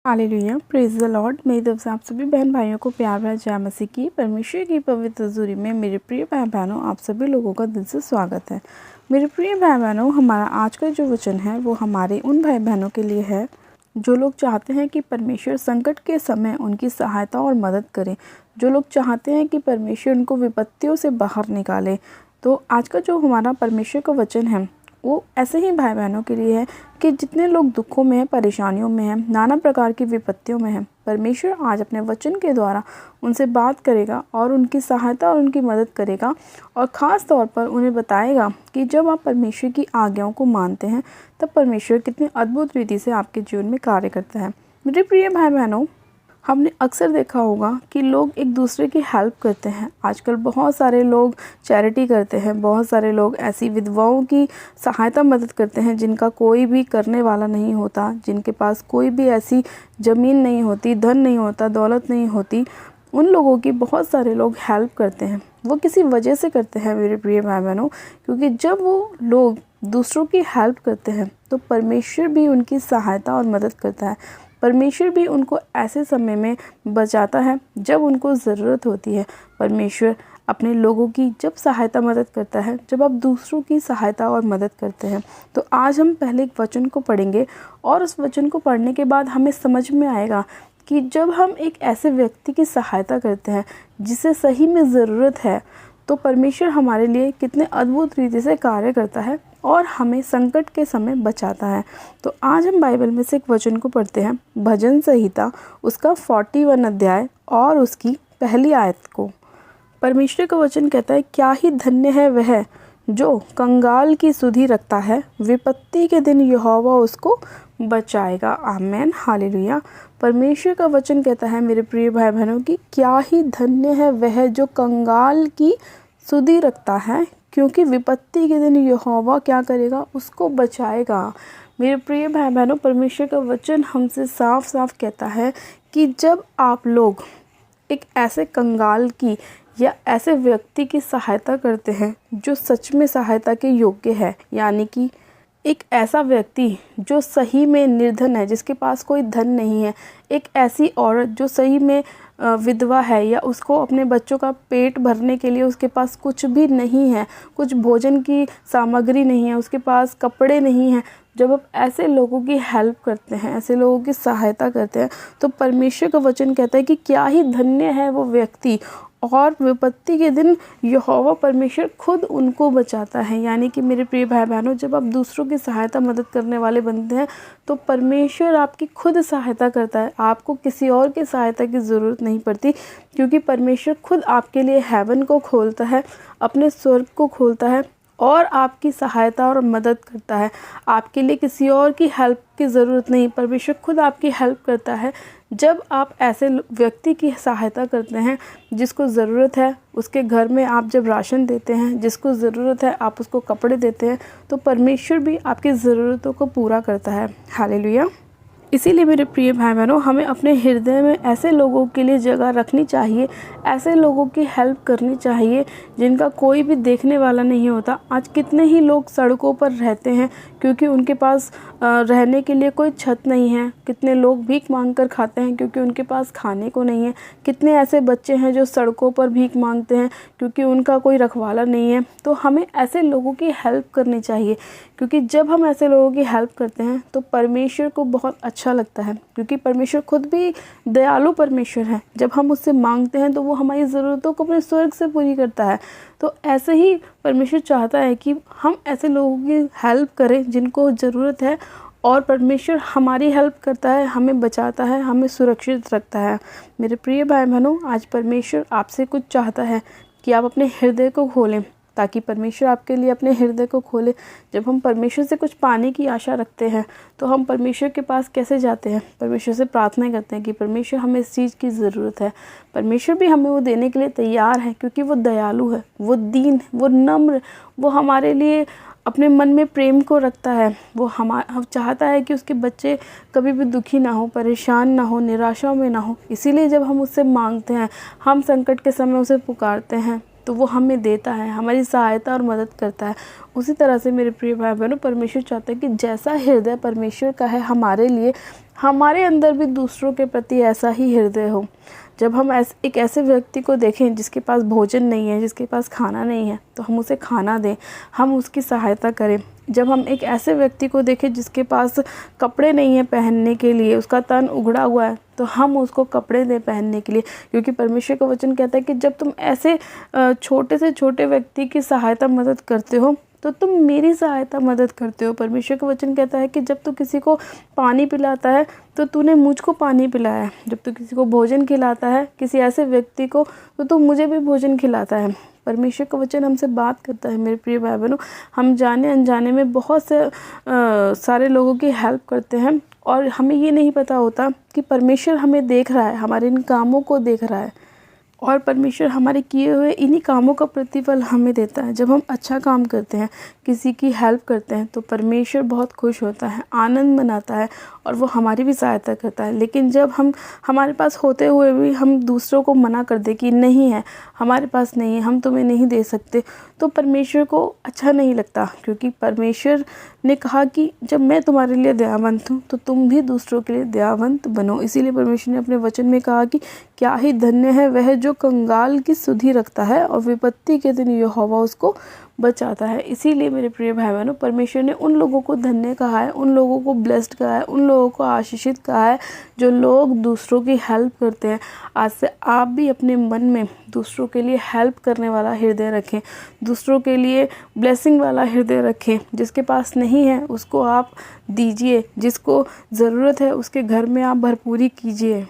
Hallelujah, praise the Lord. मेरी तरफ से आप सभी बहन भाइयों को प्यार भरा जय मसीह की। परमेश्वर की पवित्र हज़ूरी में मेरे प्रिय भाई बहनों, आप सभी लोगों का दिल से स्वागत है। मेरे प्रिय भाई बहनों, हमारा आज का जो वचन है वो हमारे उन भाई बहनों के लिए है जो लोग चाहते हैं कि परमेश्वर संकट के समय उनकी सहायता और मदद करे, जो लोग चाहते हैं कि परमेश्वर उनको विपत्तियों से बाहर निकाले। तो आज का जो हमारा परमेश्वर का वचन है वो ऐसे ही भाई बहनों के लिए है कि जितने लोग दुखों में हैं, परेशानियों में हैं, नाना प्रकार की विपत्तियों में हैं, परमेश्वर आज अपने वचन के द्वारा उनसे बात करेगा और उनकी सहायता और उनकी मदद करेगा। और ख़ास तौर पर उन्हें बताएगा कि जब आप परमेश्वर की आज्ञाओं को मानते हैं तब परमेश्वर कितनी अद्भुत रीति से आपके जीवन में कार्य करता है। मेरे प्रिय भाई बहनों, हमने अक्सर देखा होगा कि लोग एक दूसरे की हेल्प करते हैं। आजकल बहुत सारे लोग चैरिटी करते हैं, बहुत सारे लोग ऐसी विधवाओं की सहायता मदद करते हैं जिनका कोई भी करने वाला नहीं होता, जिनके पास कोई भी ऐसी ज़मीन नहीं होती, धन नहीं होता, दौलत नहीं होती। उन लोगों की बहुत सारे लोग हेल्प करते हैं। वो किसी वजह से करते हैं मेरे प्रिय भाई बहनों, क्योंकि जब वो लोग दूसरों की हेल्प करते हैं तो परमेश्वर भी उनकी सहायता और मदद करता है। परमेश्वर भी उनको ऐसे समय में बचाता है जब उनको ज़रूरत होती है। परमेश्वर अपने लोगों की जब सहायता मदद करता है, जब आप दूसरों की सहायता और मदद करते हैं। तो आज हम पहले एक वचन को पढ़ेंगे और उस वचन को पढ़ने के बाद हमें समझ में आएगा कि जब हम एक ऐसे व्यक्ति की सहायता करते हैं जिसे सही में ज़रूरत है, तो परमेश्वर हमारे लिए कितने अद्भुत रीति से कार्य करता है और हमें संकट के समय बचाता है। तो आज हम बाइबल में से एक वचन को पढ़ते हैं, भजन संहिता उसका 41 अध्याय और उसकी पहली आयत को। परमेश्वर का वचन कहता है, क्या ही धन्य है वह जो कंगाल की सुधि रखता है, विपत्ति के दिन यहोवा उसको बचाएगा। आमेन, हालेलुया। परमेश्वर का वचन कहता है मेरे प्रिय भाई बहनों की, क्या ही धन्य है वह जो कंगाल की सुधि रखता है, क्योंकि विपत्ति के दिन यहोवा क्या करेगा, उसको बचाएगा। मेरे प्रिय भाई बहनों, परमेश्वर का वचन हमसे साफ साफ कहता है कि जब आप लोग एक ऐसे कंगाल की या ऐसे व्यक्ति की सहायता करते हैं जो सच में सहायता के योग्य है, यानी कि एक ऐसा व्यक्ति जो सही में निर्धन है, जिसके पास कोई धन नहीं है, एक ऐसी औरत जो सही में विधवा है या उसको अपने बच्चों का पेट भरने के लिए उसके पास कुछ भी नहीं है, कुछ भोजन की सामग्री नहीं है, उसके पास कपड़े नहीं हैं। जब आप ऐसे लोगों की हेल्प करते हैं, ऐसे लोगों की सहायता करते हैं, तो परमेश्वर का वचन कहता है कि क्या ही धन्य है वो व्यक्ति, और विपत्ति के दिन यहोवा परमेश्वर खुद उनको बचाता है। यानी कि मेरे प्रिय भाई बहनों, जब आप दूसरों की सहायता मदद करने वाले बनते हैं तो परमेश्वर आपकी खुद सहायता करता है। आपको किसी और की सहायता की ज़रूरत नहीं पड़ती, क्योंकि परमेश्वर खुद आपके लिए हेवन को खोलता है, अपने स्वर्ग को खोलता है और आपकी सहायता और मदद करता है। आपके लिए किसी और की हेल्प की ज़रूरत नहीं, परमेश्वर खुद आपकी हेल्प करता है। जब आप ऐसे व्यक्ति की सहायता करते हैं जिसको ज़रूरत है, उसके घर में आप जब राशन देते हैं, जिसको ज़रूरत है आप उसको कपड़े देते हैं, तो परमेश्वर भी आपकी ज़रूरतों को पूरा करता है। हालेलुया। इसीलिए मेरे प्रिय भाई बहनों, हमें अपने हृदय में ऐसे लोगों के लिए जगह रखनी चाहिए, ऐसे लोगों की हेल्प करनी चाहिए जिनका कोई भी देखने वाला नहीं होता। आज कितने ही लोग सड़कों पर रहते हैं क्योंकि उनके पास रहने के लिए कोई छत नहीं है। कितने लोग भीख मांग कर खाते हैं क्योंकि उनके पास खाने को नहीं है। कितने ऐसे बच्चे हैं जो सड़कों पर भीख मांगते हैं क्योंकि उनका कोई रखवाला नहीं है। तो हमें ऐसे लोगों की हेल्प करनी चाहिए, क्योंकि जब हम ऐसे लोगों की हेल्प करते हैं तो परमेश्वर को बहुत अच्छा लगता है, क्योंकि परमेश्वर खुद भी दयालु परमेश्वर है। जब हम उससे मांगते हैं तो वो हमारी ज़रूरतों को अपने स्वर्ग से पूरी करता है। तो ऐसे ही परमेश्वर चाहता है कि हम ऐसे लोगों की हेल्प करें जिनको ज़रूरत है, और परमेश्वर हमारी हेल्प करता है, हमें बचाता है, हमें सुरक्षित रखता है। मेरे प्रिय भाई बहनों, आज परमेश्वर आपसे कुछ चाहता है कि आप अपने हृदय को खोलें, ताकि परमेश्वर आपके लिए अपने हृदय को खोले। जब हम परमेश्वर से कुछ पाने की आशा रखते हैं तो हम परमेश्वर के पास कैसे जाते हैं? परमेश्वर से प्रार्थना करते हैं कि परमेश्वर हमें इस चीज़ की ज़रूरत है। परमेश्वर भी हमें वो देने के लिए तैयार है, क्योंकि वो दयालु है, वो दीन, वो नम्र, वो हमारे लिए अपने मन में प्रेम को रखता है। वो हम चाहता है कि उसके बच्चे कभी भी दुखी ना हो, परेशान ना हो, निराशा में ना हो। इसीलिए जब हम उससे मांगते हैं, हम संकट के समय उसे पुकारते हैं, तो वो हमें देता है, हमारी सहायता और मदद करता है। उसी तरह से मेरे प्रिय भाई बहनों, परमेश्वर चाहता है कि जैसा हृदय परमेश्वर का है हमारे लिए, हमारे अंदर भी दूसरों के प्रति ऐसा ही हृदय हो। जब हम एक ऐसे व्यक्ति को देखें जिसके पास भोजन नहीं है, जिसके पास खाना नहीं है, तो हम उसे खाना दें, हम उसकी सहायता करें। जब हम एक ऐसे व्यक्ति को देखें जिसके पास कपड़े नहीं हैं पहनने के लिए, उसका तन उगड़ा हुआ है, तो हम उसको कपड़े दें पहनने के लिए। क्योंकि परमेश्वर का वचन कहता है कि जब तुम ऐसे छोटे से छोटे व्यक्ति की सहायता मदद करते हो तो तुम मेरी सहायता मदद करते हो। परमेश्वर का वचन कहता है कि जब तू किसी को पानी पिलाता है तो तूने मुझको पानी पिलाया है, जब तू किसी को भोजन खिलाता है, किसी ऐसे व्यक्ति को, तो तू मुझे भी भोजन खिलाता है। परमेश्वर का वचन हमसे बात करता है मेरे प्रिय भाई बहनों। हम जाने अनजाने में बहुत से सारे लोगों की हेल्प करते हैं और हमें ये नहीं पता होता कि परमेश्वर हमें देख रहा है, हमारे इन कामों को देख रहा है और परमेश्वर हमारे किए हुए इन्हीं कामों का प्रतिफल हमें देता है। जब हम अच्छा काम करते हैं, किसी की हेल्प करते हैं, तो परमेश्वर बहुत खुश होता है, आनंद मनाता है और वो हमारी भी सहायता करता है। लेकिन जब हमारे पास होते हुए भी हम दूसरों को मना कर दे कि नहीं है, हमारे पास नहीं है, हम तुम्हें नहीं दे सकते, तो परमेश्वर को अच्छा नहीं लगता। क्योंकि परमेश्वर ने कहा कि जब मैं तुम्हारे लिए दयावंत हूँ तो तुम भी दूसरों के लिए दयावंत बनो। इसीलिए परमेश्वर ने अपने वचन में कहा कि क्या ही धन्य है वह जो कंगाल की सुधि रखता है और विपत्ति के दिन यहोवा उसको बचाता है। इसीलिए मेरे प्रिय भाई बहनों, परमेश्वर ने उन लोगों को धन्य कहा है, उन लोगों को ब्लेस्ड कहा है, उन लोगों को आशीषित कहा है जो लोग दूसरों की हेल्प करते हैं। आज से आप भी अपने मन में दूसरों के लिए हेल्प करने वाला हृदय रखें, दूसरों के लिए ब्लेसिंग वाला हृदय रखें। जिसके पास नहीं है उसको आप दीजिए, जिसको ज़रूरत है उसके घर में आप भरपूरी कीजिए।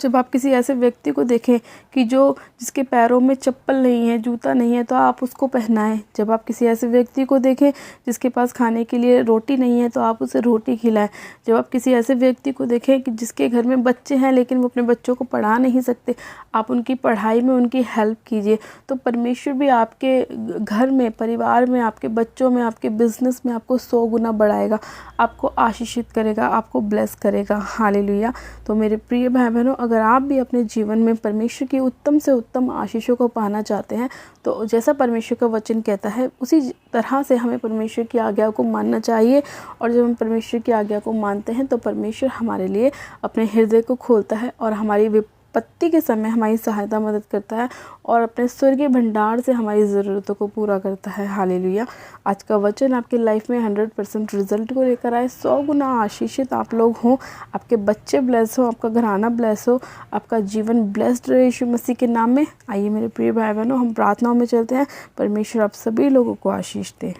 जब आप किसी ऐसे व्यक्ति को देखें कि जिसके पैरों में चप्पल नहीं है, जूता नहीं है, तो आप उसको पहनाएं। जब आप किसी ऐसे व्यक्ति को देखें जिसके पास खाने के लिए रोटी नहीं है, तो आप उसे रोटी खिलाएं। जब आप किसी ऐसे व्यक्ति को देखें कि जिसके घर में बच्चे हैं लेकिन वो अपने बच्चों को पढ़ा नहीं सकते, आप उनकी पढ़ाई में उनकी हेल्प कीजिए। तो परमेश्वर भी आपके घर में, परिवार में, आपके बच्चों में, आपके बिजनेस में आपको 100 गुना बढ़ाएगा, आपको आशीषित करेगा, आपको ब्लेस करेगा। हालेलुया। तो मेरे प्रिय भाई बहनों, अगर आप भी अपने जीवन में परमेश्वर की उत्तम से उत्तम आशीषों को पाना चाहते हैं, तो जैसा परमेश्वर का वचन कहता है उसी तरह से हमें परमेश्वर की आज्ञा को मानना चाहिए। और जब हम परमेश्वर की आज्ञा को मानते हैं तो परमेश्वर हमारे लिए अपने हृदय को खोलता है और हमारी विपत्ति के समय हमारी सहायता मदद करता है और अपने स्वर्गीय भंडार से हमारी ज़रूरतों को पूरा करता है। हालेलुया। आज का वचन आपकी लाइफ में 100% रिजल्ट को लेकर आए, 100 गुना आशीषित आप लोग हों, आपके बच्चे ब्लेस हो, आपका घराना ब्लेस हो, आपका जीवन ब्लेस्ड रहे यीशु मसीह के नाम में। आइए मेरे प्रिय भाई बहनों, हम प्रार्थनाओं में चलते हैं। परमेश्वर आप सभी लोगों को आशीष दे।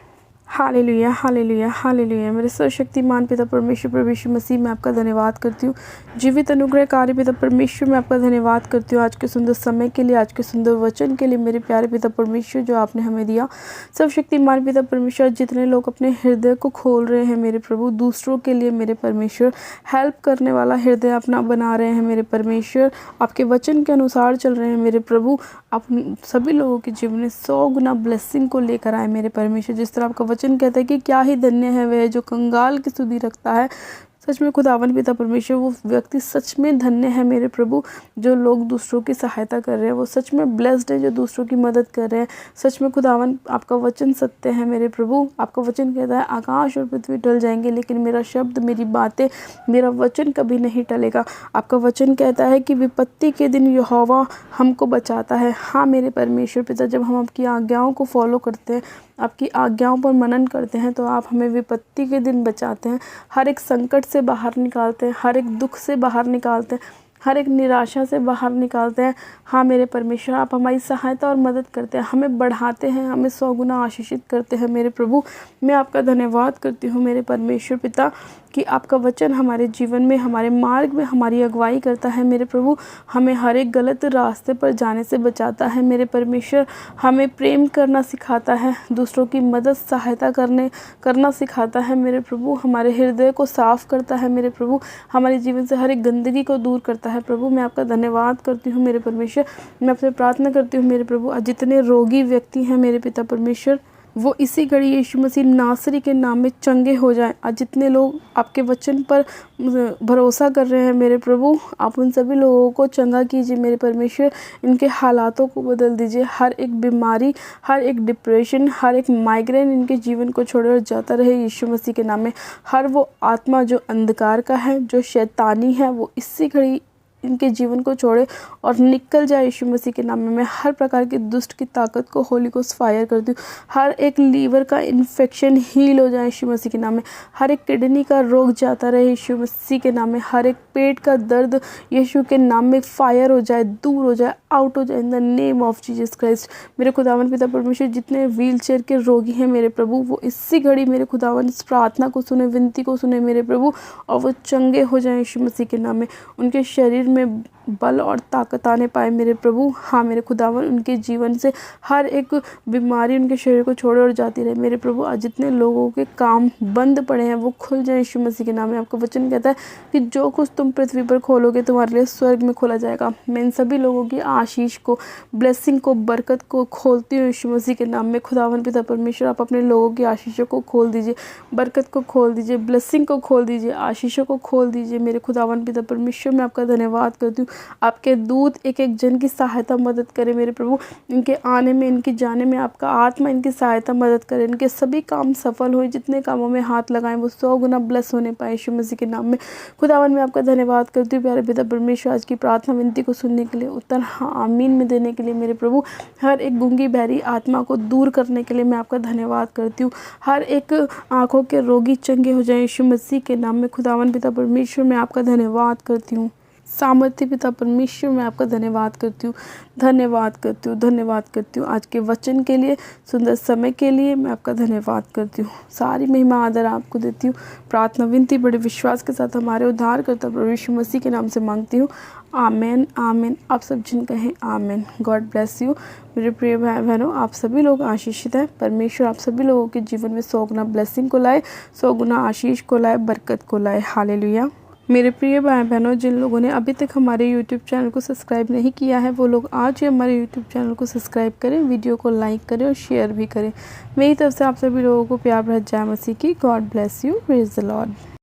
Hallelujah, hallelujah, hallelujah. मेरे सर्वशक्तिमान पिता परमेश्वर प्रभु यीशु मसीह में आपका धन्यवाद करती हूँ। जीवित अनुग्रहकारी पिता परमेश्वर में आपका धन्यवाद करती हूँ आज के सुंदर समय के लिए, आज के सुंदर वचन के लिए मेरे प्यारे पिता परमेश्वर जो आपने हमें दिया। सर्वशक्तिमान पिता परमेश्वर, जितने लोग अपने हृदय को खोल रहे हैं मेरे प्रभु दूसरों के लिए, मेरे परमेश्वर हेल्प करने वाला हृदय अपना बना रहे हैं मेरे परमेश्वर, आपके वचन के अनुसार चल रहे हैं मेरे प्रभु, आप सभी लोगों के जीवन में 100 गुना ब्लेसिंग को लेकर आए मेरे परमेश्वर। जिस तरह आपका वचन कहता है कि क्या ही धन्य है वह जो कंगाल की सुधि रखता है। सच में खुदावन पिता परमेश्वर, वो व्यक्ति सच में धन्य है मेरे प्रभु जो लोग दूसरों की सहायता कर रहे हैं, वो सच में ब्लेस्ड है जो दूसरों की मदद कर रहे हैं। सच में खुदावन आपका वचन सत्य है मेरे प्रभु। आपका वचन कहता है आकाश और पृथ्वी टल जाएंगे लेकिन मेरा शब्द, मेरी बातें, मेरा वचन कभी नहीं टलेगा। आपका वचन कहता है कि विपत्ति के दिन यहोवा हमको बचाता है। हाँ मेरे परमेश्वर पिता, जब हम आपकी आज्ञाओं को फॉलो करते हैं, आपकी आज्ञाओं पर मनन करते हैं, तो आप हमें विपत्ति के दिन बचाते हैं, हर एक संकट से बाहर निकालते हैं, हर एक दुख से बाहर निकालते हैं, हर एक निराशा से बाहर निकालते हैं। हाँ मेरे परमेश्वर, आप हमारी सहायता और मदद करते हैं, हमें बढ़ाते हैं, हमें 100 गुना आशीषित करते हैं मेरे प्रभु। मैं आपका धन्यवाद करती हूँ मेरे परमेश्वर पिता कि आपका वचन हमारे जीवन में, हमारे मार्ग में हमारी अगुवाई करता है मेरे प्रभु, हमें हर एक गलत रास्ते पर जाने से बचाता है मेरे परमेश्वर, हमें प्रेम करना सिखाता है, दूसरों की मदद सहायता करना सिखाता है मेरे प्रभु, हमारे हृदय को साफ़ करता है मेरे प्रभु, हमारे जीवन से हर एक गंदगी को दूर करता है प्रभु। मैं आपका धन्यवाद करती हूँ मेरे परमेश्वर। मैं आपसे प्रार्थना करती हूँ मेरे प्रभु, जितने रोगी व्यक्ति हैं मेरे पिता परमेश्वर, वो इसी घड़ी यीशु मसीह नासरी के नाम में चंगे हो जाएं। आज जितने लोग आपके वचन पर भरोसा कर रहे हैं मेरे प्रभु, आप उन सभी लोगों को चंगा कीजिए मेरे परमेश्वर। इनके हालातों को बदल दीजिए। हर एक बीमारी, हर एक डिप्रेशन, हर एक माइग्रेन इनके जीवन को छोड़ और जाता रहे यीशु मसीह के नाम में। हर वो आत्मा जो अंधकार का है, जो शैतानी है, वो इसी घड़ी इनके जीवन को छोड़े और निकल जाए यीशु मसीह के नाम में। मैं हर प्रकार की दुष्ट की ताकत को होली गोस्ट फायर करती हूँ। हर एक लीवर का इन्फेक्शन हील हो जाए यीशु मसीह के नाम में। हर एक किडनी का रोग जाता रहे यीशु मसीह के नाम में। हर एक पेट का दर्द यीशु के नाम में फायर हो जाए, दूर हो जाए, आउट हो जाए in the name of Jesus Christ. मेरे खुदावन पिता परमेश्वर, जितने व्हील चेयर के रोगी हैं मेरे प्रभु, वो इसी घड़ी मेरे खुदावन इस प्रार्थना को सुने, विनती को सुने मेरे प्रभु, और वो चंगे हो जाए यीशु मसीह के नाम में। उनके शरीर में बल और ताकत आने पाए मेरे प्रभु। हाँ मेरे खुदावन, उनके जीवन से हर एक बीमारी उनके शरीर को छोड़े और जाती रहे मेरे प्रभु। आज जितने लोगों के काम बंद पड़े हैं वो खुल जाए यीशु मसीह के नाम में। आपका वचन कहता है कि जो कुछ तुम पृथ्वी पर खोलोगे तुम्हारे लिए स्वर्ग में खोला जाएगा। मैं इन सभी लोगों की आशीष को, ब्लेसिंग को, बरकत को खोलती हूँ यीशु मसीह के नाम में। खुदावन पिता परमेश्वर, आप अपने लोगों की आशीषों को खोल दीजिए, बरकत को खोल दीजिए, ब्लेसिंग को खोल दीजिए, आशीषों को खोल दीजिए मेरे खुदावन पिता परमेश्वर। मैं आपका धन्यवाद करती हूँ। आपके दूत एक एक जन की सहायता मदद करे मेरे प्रभु। इनके आने में, इनके जाने में आपका आत्मा इनकी सहायता मदद करे। इनके सभी काम सफल हो, जितने कामों में हाथ लगाएं वो 100 गुना ब्लेस होने पाए यीशु मसीह के नाम में। खुदावन मैं आपका धन्यवाद करती हूँ प्यारे पिता परमेश्वर, आज की प्रार्थना विनती को सुनने के लिए, उत्तर हाँ आमीन में देने के लिए मेरे प्रभु। हर एक गूंगी बहरी आत्मा को दूर करने के लिए मैं आपका धन्यवाद करती हूँ। हर एक आँखों के रोगी चंगे हो जाए यीशु मसीह के नाम में। खुदावन पिता परमेश्वर मैं आपका धन्यवाद करती हूँ। सामर्थ्य पिता परमेश्वर मैं आपका धन्यवाद करती हूँ, धन्यवाद करती हूँ, धन्यवाद करती हूँ। आज के वचन के लिए, सुंदर समय के लिए मैं आपका धन्यवाद करती हूँ। सारी महिमा आदर आपको देती हूँ। प्रार्थना विनती बड़े विश्वास के साथ हमारे उद्धारकर्ता प्रभु यीशु मसीह के नाम से मांगती हूँ। आमेन, आमेन। आप सब जिन कहें आमेन। गॉड ब्लेस यू मेरे प्रिय भाई बहनों। आप सभी लोग आशीषित हैं। परमेश्वर आप सभी लोगों के जीवन में 100 गुना ब्लेसिंग को लाए, 100 गुना आशीष को लाए, बरकत को लाए। हालेलुया। मेरे प्रिय भाई बहनों, जिन लोगों ने अभी तक हमारे YouTube चैनल को सब्सक्राइब नहीं किया है वो लोग आज ही हमारे YouTube चैनल को सब्सक्राइब करें, वीडियो को लाइक करें और शेयर भी करें। मेरी तरफ से आप सभी लोगों को प्यार भरा जय मसीह की। God bless you, praise the Lord.